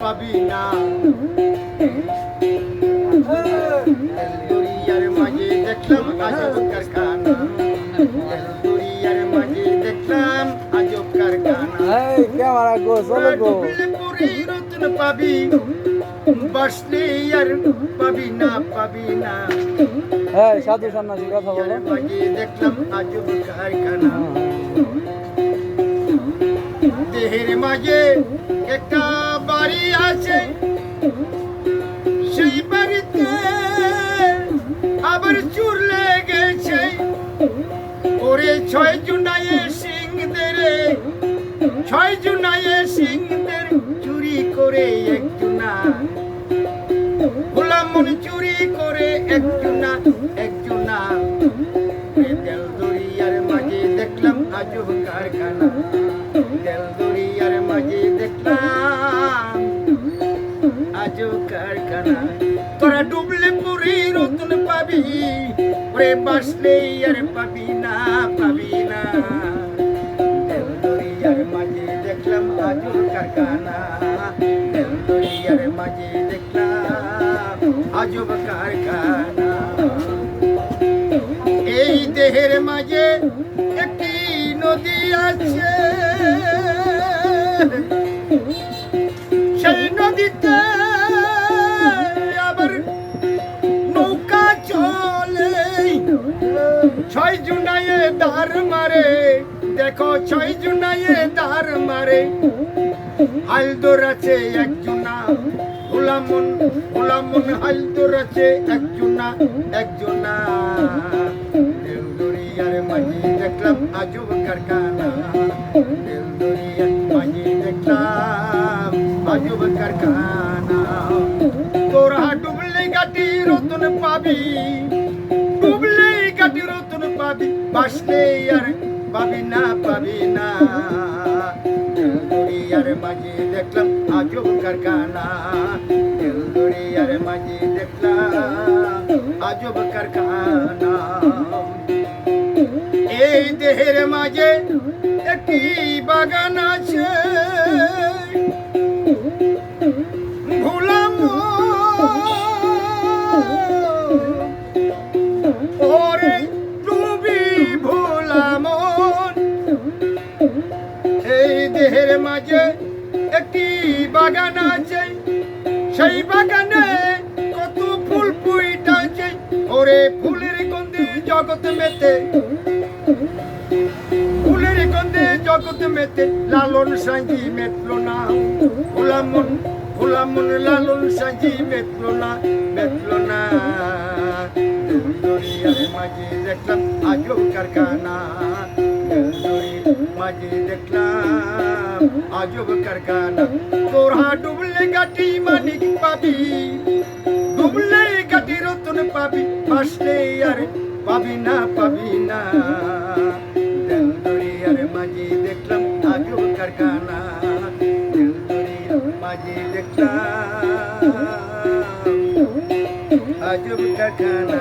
পাবি না দরিয়ার মাঝে দেখলাম আজব কারখানা দরিয়ার মাঝে দেখলাম আজব কারখানা ক্যামেরা গো চলো গো পুরি রত্ন পাবি বসলে আর পাবি না হ্যাঁ সাধু সন্ন্যাসী কথা বলো মাঝে দেখলাম আজব কারখানা দেহের মাঝে একটা বাড়ি আছে সেই বাড়িতে আবার চুর লেগেছে ওরে 6 জুনায়ে সিংদের চুরি করে একজনা গোলাম মন চুরি করে একজনা দেল দরিয়ার মাঝে দেখলাম আজব কারখানা দেল দরিয়ার মাঝে দেখলাম আজব কারখানা তোরা ডুবলে পুরি রতন পাবি ওরে বাসলে আর পাবি না দেল দরিয়ার মাঝে দেখলাম আজব কারখানা দেল দরিয়ার মাঝে দেখলাম আজব কারখানা এই দেহের মাঝে একটি নদী আছে সেই নদীতে আবার নৌকা চলে 6 জুনায়ে ধার মারে দেখো 6 জুনায়ে ধার মারে হালদর আছে একজনা গোলামন হালদর আছে একজনা দেল দরিয়ার মাঝে দেখলাম আজব কারখানা দেল দরিয়ার মাঝে দেখলাম আজব কারখানা তোরা ডুবলে গাটি রতন পাবি বাসলে আর পাবি না দেল দরিয়ার মাঝে দেখলাম আজব কারখানা দেল দরিয়ার মাঝে দেখলাম আজব কারখানা এই দেহের মাঝে একটি বাগান আছে ভুলাম ওরে তুমি ভোলাম এই দেহের মাঝে একটি বাগান আছে সেই বাগানে কত ফুল ফুইটাছে ওরে ফুলের গন্ধে জগৎ মেতে লালন সাঁজি মেটলো না গোলামন লালন সাঁজি মেটলো না দরিয়ার মাঝে দেখলাম আজব কারখানা মাঝে দেখলাম আজব কারখানা তোরা ডুবলে গাটি মানিক পাবি ডুবলে গাটি রতন পাবি বাসলে আর পাবি না দেল দরিয়ার মাঝে দেখলাম আজব কারখানা দেল দরিয়ার মাঝে দেখলাম আজব কারখানা